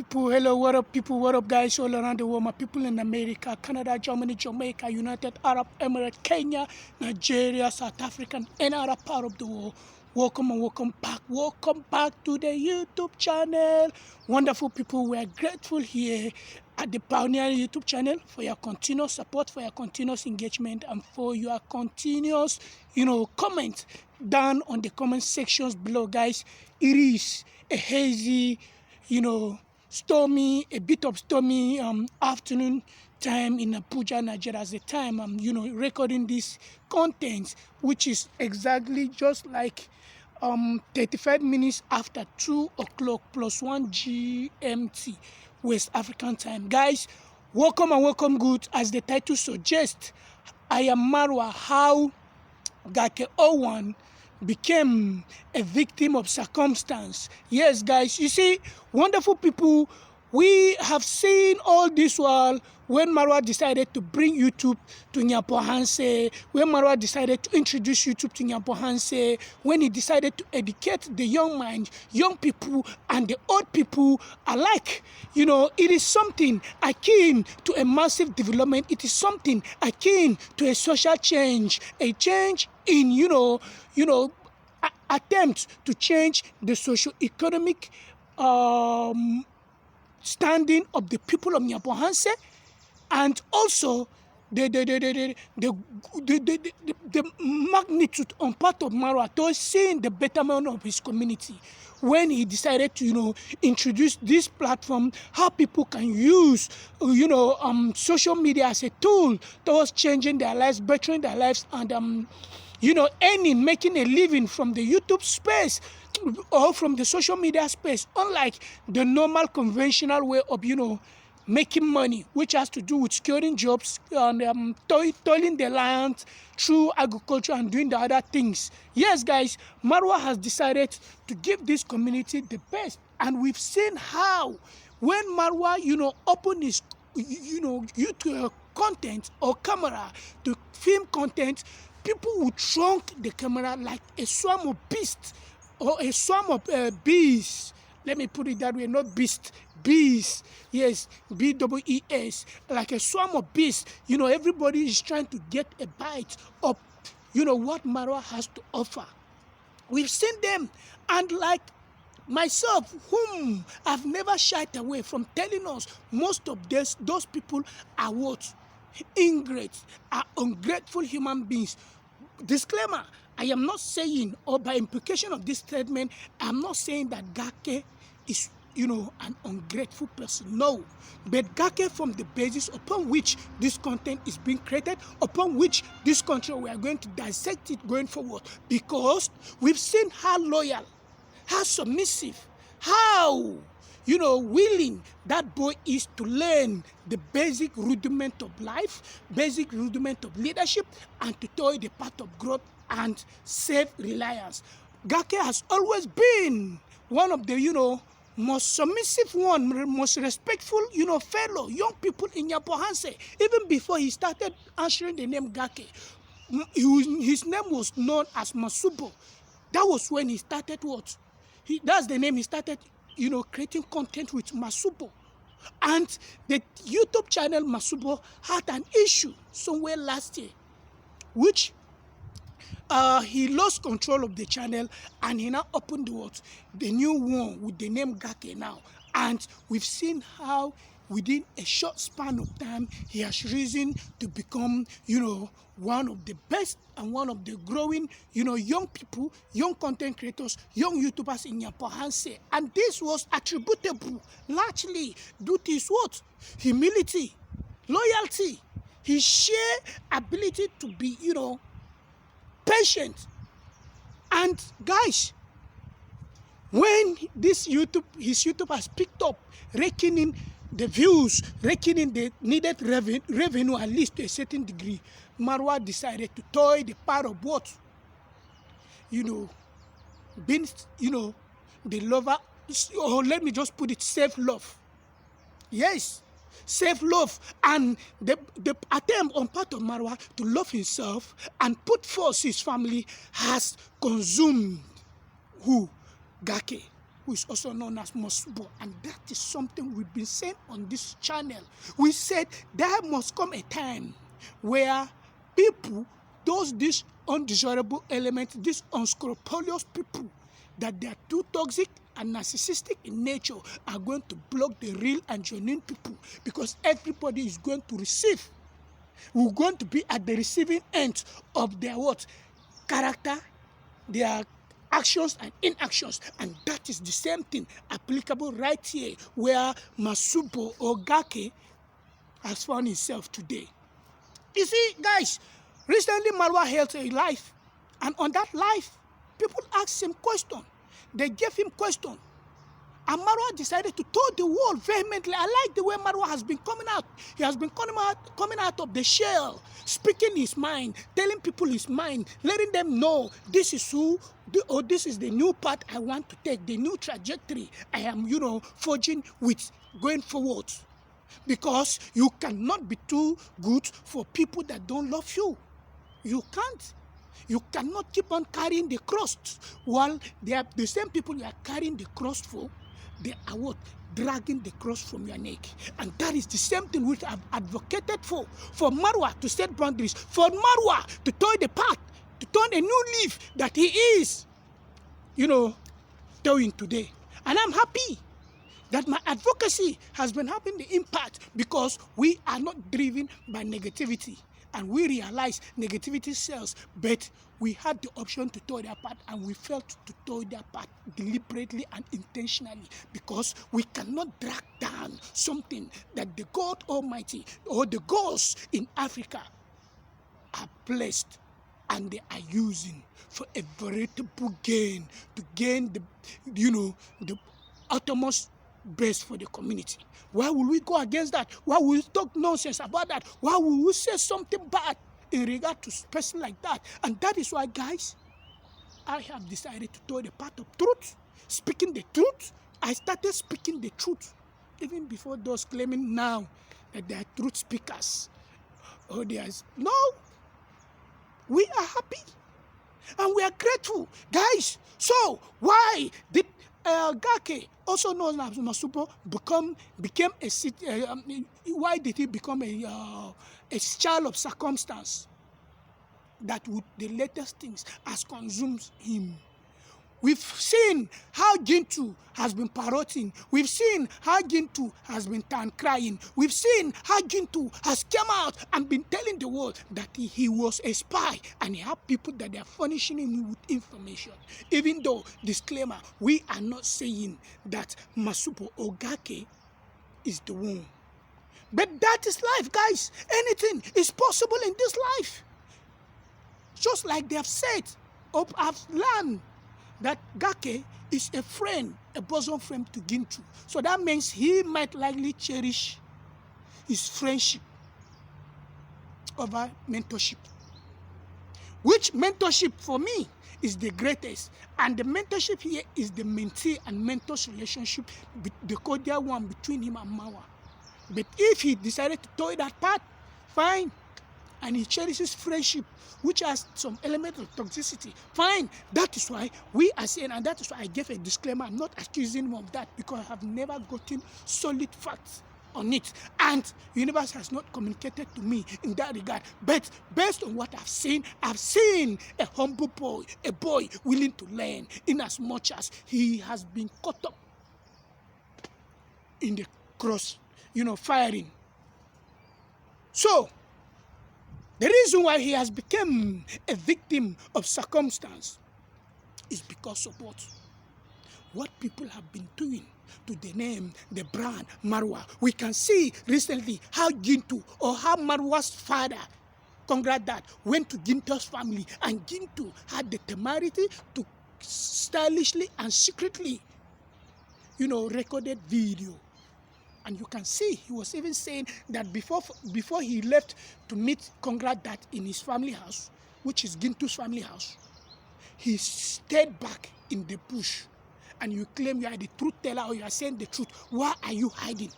people. Hello, what up, people? What up, guys, all around the world? My people in America, Canada, Germany, Jamaica, United Arab Emirates, Kenya, Nigeria, South Africa, and any other part of the world. Welcome and welcome back. Welcome back to the YouTube channel. Wonderful people, we are grateful here at the Pioneer YouTube channel for your continuous support, for your continuous engagement, and for your continuous, comment down on the comment sections below, guys. It is a hazy, stormy, a bit of stormy afternoon time in Abuja, Nigeria, as the time I'm, recording this content, which is exactly just like 35 minutes after 2 o'clock plus 1 GMT, West African time. Guys, welcome and welcome good. As the title suggests, I am Marwa. How Gake Owan became a victim of circumstance. Yes, guys, you see, wonderful people, we have seen all this while when Marwa decided to bring YouTube to Nyapohanse, when Marwa decided to introduce YouTube to Nyapohanse, when he decided to educate the young mind, young people and the old people alike. It is something akin to a massive development. It is something akin to a social change, a change in, attempts to change the socio-economic standing of the people of Nyapohanse, and also the magnitude on part of Marwa to seeing the betterment of his community when he decided to introduce this platform, how people can use social media as a tool towards changing their lives, bettering their lives, and making a living from the YouTube space or from the social media space, unlike the normal conventional way of making money, which has to do with securing jobs and toiling the land through agriculture and doing the other things. Yes, guys, Marwa has decided to give this community the best, and we've seen how when Marwa opened his YouTube content or camera to film content, people would shrunk the camera like a swarm of beasts or a swarm of bees. Let me put it that way, not beast, bees. Yes, BEES, like a swarm of bees. Everybody is trying to get a bite of, what Marwa has to offer. We've seen them, and like myself, whom I've never shied away from telling us, most of those people are what? Ingrates, are ungrateful human beings. Disclaimer, I am not saying, or by implication of this statement, I'm not saying that Gake is, an ungrateful person. No. But Gake, from the basis upon which this content is being created, upon which this country, we are going to dissect it going forward, because we've seen how loyal, how submissive, how willing that boy is to learn the basic rudiment of life, basic rudiment of leadership, and to toil the path of growth and self-reliance. Gake has always been one of the, most submissive one, most respectful, fellow young people in Nyapohanse. Even before he started answering the name Gake, his name was known as Masubo. That was when he started what? That's the name he started, creating content with Masubo. And the YouTube channel Masubo had an issue somewhere last year, which he lost control of the channel, and he now opened the new one with the name Gake now. And we've seen how within a short span of time he has risen to become one of the best and one of the growing young people, young content creators, young YouTubers in Nyapohanse. And this was attributable largely due to his what? Humility, loyalty, his sheer ability to be patient. And guys, when his YouTube has picked up, raking in the views, raking in the needed revenue, at least to a certain degree, Marwa decided to toy the part of what? Being, the lover, or let me just put it, self-love. Yes, self-love, and the attempt on part of Marwa to love himself and put forth his family has consumed who? Gake. who is also known as Masubo. And that is something we've been saying on this channel. We said there must come a time where people, these undesirable elements, these unscrupulous people, that they are too toxic and narcissistic in nature, are going to block the real and genuine people, because everybody is going to receive. We're going to be at the receiving end of their what? Character, their actions and inactions. And that is the same thing applicable right here, where Masubo or Gake has found himself today. You see, guys, recently Marwa held a life, and on that life, people asked him questions. They gave him questions. And Marwa decided to tell the world vehemently. I like the way Marwa has been coming out. He has been coming out of the shell, speaking his mind, telling people his mind, letting them know this is who, or this is the new path I want to take, the new trajectory I am, forging with going forward. Because you cannot be too good for people that don't love you. You can't. You cannot keep on carrying the cross while they are the same people you are carrying the cross for. They are what? Dragging the cross from your neck. And that is the same thing which I've advocated for Marwa to set boundaries, for Marwa to toy the path, to turn a new leaf that he is, towing today. And I'm happy that my advocacy has been having the impact, because we are not driven by negativity. And we realize negativity sells, but we had the option to toy that path, and we failed to toy that path deliberately and intentionally, because we cannot drag down something that the God Almighty or the gods in Africa are blessed and they are using for a veritable gain, to gain the uttermost best for the community. Why will we go against that? Why will we talk nonsense about that? Why will we say something bad in regard to a person like that? And that is why, guys, I have decided to toy the path of truth, speaking the truth. I started speaking the truth even before those claiming now that they are truth speakers. Oh, no, we are happy and we are grateful, guys. So why did Gake, also known as Masubo, became a city? Why did he become a child of circumstance that would the latest things has consumed him? We've seen how Gintu has been parroting. We've seen how Gintu has been crying. We've seen how Gintu has come out and been telling the world that he was a spy, and he had people that are furnishing him with information. Even though, disclaimer, we are not saying that Masubo or Gake is the one. But that is life, guys. Anything is possible in this life. Just like they have said, or I've learned, that Gake is a friend, a bosom friend to Gintu. So that means he might likely cherish his friendship over mentorship. Which mentorship for me is the greatest. And the mentorship here is the mentee and mentor's relationship, the cordial one between him and Marwa. But if he decided to toy that path, fine. And he cherishes friendship, which has some element of toxicity, fine. That is why we are saying, and that is why I gave a disclaimer. I'm not accusing him of that, because I have never gotten solid facts on it. And the universe has not communicated to me in that regard. But based on what I've seen a humble boy, a boy willing to learn, in as much as he has been caught up in the cross, firing. So, the reason why he has become a victim of circumstance is because of what? What people have been doing to the name, the brand, Marwa. We can see recently how Gintu, or how Marwa's father, Congrats Dad, went to Gintu's family, and Gintu had the temerity to stylishly and secretly, recorded video. And you can see he was even saying that before he left to meet Congrats Dad in his family house, which is Gintu's family house, he stayed back in the bush. And you claim you are the truth teller, or you are saying the truth. Why are you hiding?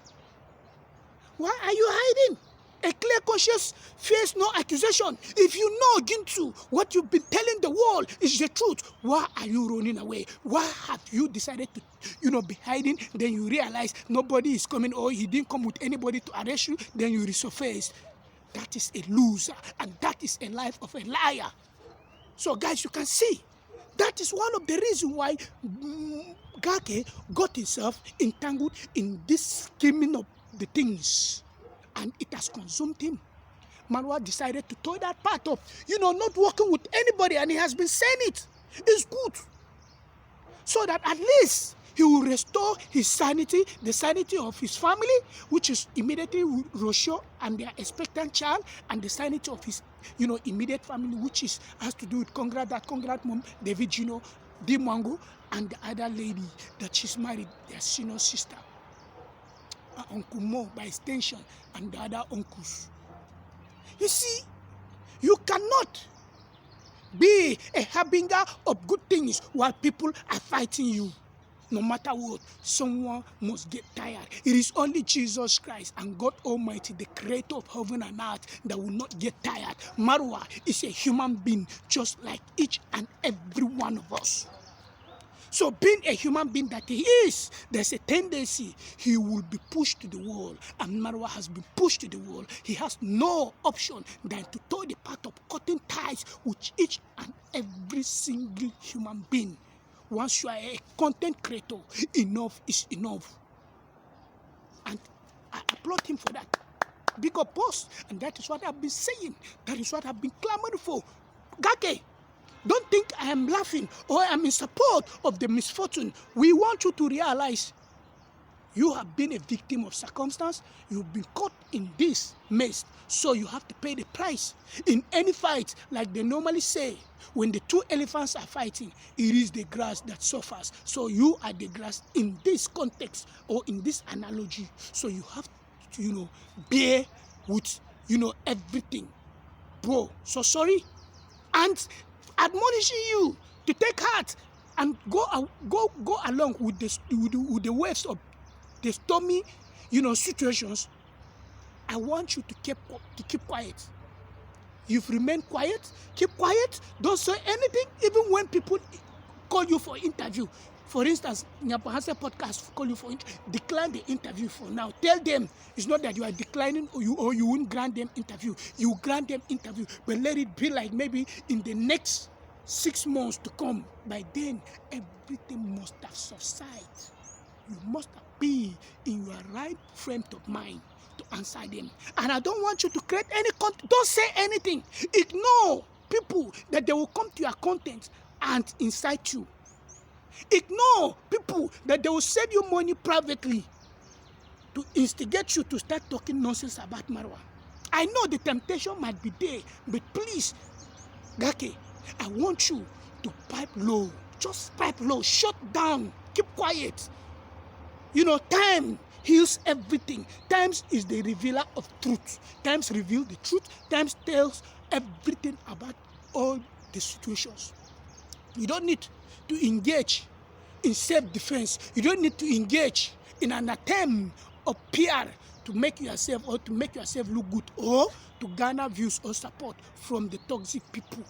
Why are you hiding? A clear conscience fears no accusation. If you know, Gintu, what you've been telling the world is the truth, why are you running away? Why have you decided to, be hiding? Then you realize nobody is coming, or he didn't come with anybody to arrest you. Then you resurface. That is a loser, and that is a life of a liar. So, guys, you can see that is one of the reasons why Gake got himself entangled in this scheming of the things, and it has consumed him. Marwa decided to throw that part up, not working with anybody, and he has been saying it. It's good, so that at least he will restore his sanity, the sanity of his family, which is immediately Rocio and their expectant child, and the sanity of his, immediate family, which has to do with that mom, David Gino, Dimango, and the other lady that she's married, their senior sister, Uncle Mo by extension, and the other uncles. You see, you cannot be a harbinger of good things while people are fighting you. No matter what, someone must get tired. It is only Jesus Christ and God Almighty, the creator of heaven and earth, that will not get tired. Marwa is a human being just like each and every one of us. So being a human being that he is, there's a tendency he will be pushed to the wall. And Marwa has been pushed to the wall. He has no option than to throw the part of cutting ties with each and every single human being. Once you are a content creator, enough is enough. And I applaud him for that. Big up boss. And that is what I've been saying. That is what I've been clamoring for. Gake, don't think I am laughing or I am in support of the misfortune. We want you to realize you have been a victim of circumstance. You've been caught in this mess. So you have to pay the price. In any fight, like they normally say, when the two elephants are fighting, it is the grass that suffers. So you are the grass in this context or in this analogy. So you have to, bear with, everything. Bro, so sorry. And admonishing you to take heart and go along with the waves of the stormy, situations. I want you to keep quiet. You've remained quiet. Keep quiet. Don't say anything, even when people call you for interview. For instance, Nyapahanse podcast call you for interview. Decline the interview for now. Tell them it's not that you are declining or you won't grant them interview. You grant them interview, but let it be like maybe in the next 6 months to come. By then, everything must have subsided. You must be in your right frame of mind to answer them. And I don't want you to create any content. Don't say anything. Ignore people that they will come to your content and incite you. Ignore people that they will send you money privately to instigate you to start talking nonsense about Marwa. I know the temptation might be there, but please, Gake, I want you to pipe low. Just pipe low. Shut down. Keep quiet. Time heals everything. Times is the revealer of truth. Times reveal the truth. Times tells everything about all the situations. You don't need to engage in self-defense. You don't need to engage in an attempt of PR to make yourself look good or to garner views or support from the toxic people.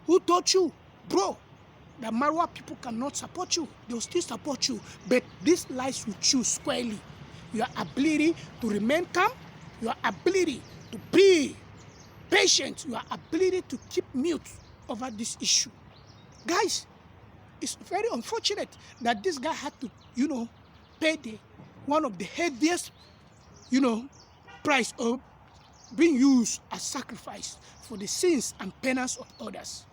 Who taught you, bro, that Marwa people cannot support you? They will still support you, but this lies with you squarely. Your ability to remain calm, your ability to be patient, your ability to keep mute over this issue. Guys, it's very unfortunate that this guy had to, pay one of the heaviest, price of being used as sacrifice for the sins and penance of others.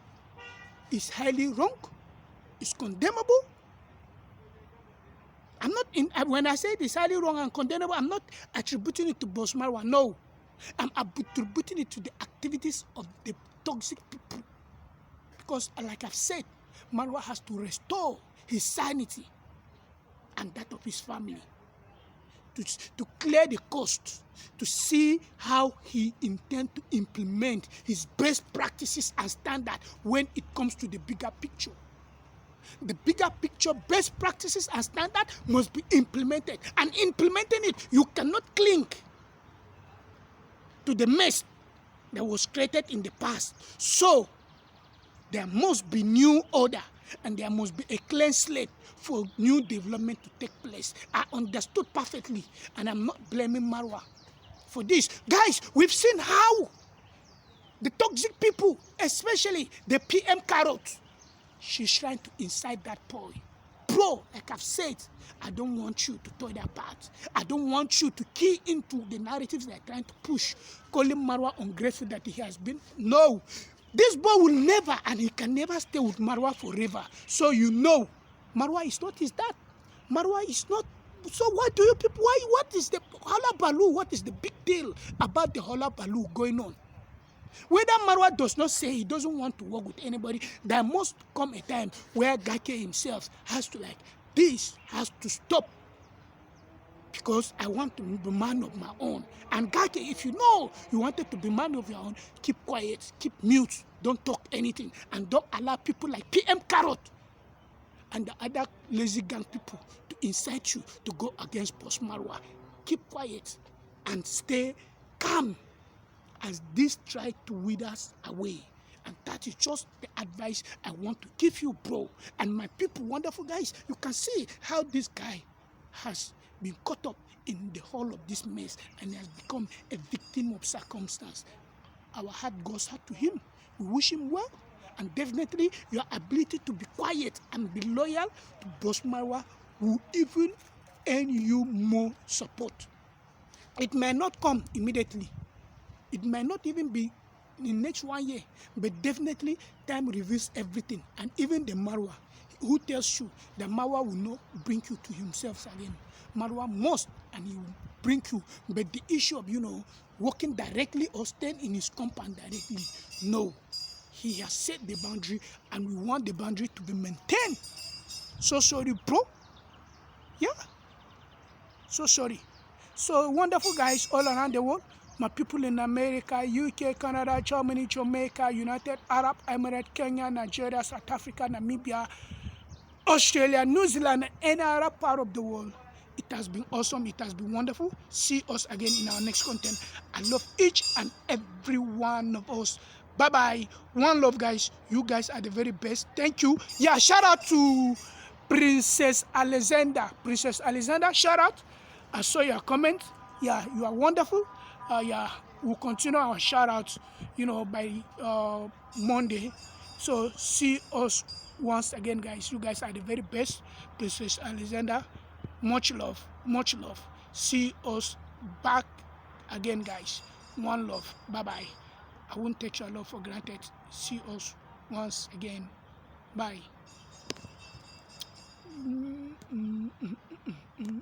It's highly wrong. It's condemnable. When I say it's highly wrong and condemnable, I'm not attributing it to Boss Marwa. No. I'm attributing it to the activities of the toxic people. Because, like I've said, Marwa has to restore his sanity and that of his family. To clear the cost, to see how he intends to implement his best practices and standards when it comes to the bigger picture. The bigger picture, best practices and standards must be implemented. And implementing it, you cannot cling to the mess that was created in the past. So there must be new order and there must be a clean slate for new development to take place. I understood perfectly, and I'm not blaming Marwa for this. Guys, we've seen how the toxic people, especially the PM Carrot, she's trying to incite that boy. Bro, like I've said, I don't want you to tear that apart. I don't want you to key into the narratives they're trying to push, calling Marwa ungrateful that he has been. No, this boy will never, and he can never stay with Marwa forever. So you know, Marwa is not his dad. Marwa is not. So why do you people, what is the Hala Balu? What is the big deal about the Hala Balu going on? Whether Marwa does not say he doesn't want to work with anybody, there must come a time where Gake himself has to this has to stop, because I want to be man of my own. And Gake, if you know you wanted to be man of your own, keep quiet, keep mute, don't talk anything, and don't allow people like PM Carrot and the other lazy gang people to incite you to go against Boss Marwa. Keep quiet and stay calm as this try to wither us away. And that is just the advice I want to give you, bro. And my people, wonderful guys, you can see how this guy has been caught up in the whole of this mess and has become a victim of circumstance. Our heart goes out to him. We wish him well. And definitely your ability to be quiet and be loyal to Boss Marwa will even earn you more support. It may not come immediately. It might not even be in the next 1 year, but definitely time reveals everything. And even the Marwa, who tells you that Marwa will not bring you to himself again. Marwa must, and he will bring you. But the issue of, working directly or staying in his compound directly, no. He has set the boundary, and we want the boundary to be maintained. So sorry, bro. Yeah. So sorry. So wonderful guys all around the world. My people in America, UK, Canada, Germany, Jamaica, United Arab Emirates, Kenya, Nigeria, South Africa, Namibia, Australia, New Zealand, and any other part of the world. It has been awesome. It has been wonderful. See us again in our next content. I love each and every one of us. Bye-bye. One love, guys. You guys are the very best. Thank you. Yeah, shout out to Princess Alexander. Princess Alexander, shout out. I saw your comment. Yeah, you are wonderful. Yeah, we'll continue our shout outs, by Monday. So see us once again, guys. You guys are the very best. Princess Alexander, much love, much love. See us back again, guys. One love. Bye-bye. I won't take your love for granted. See us once again. Bye.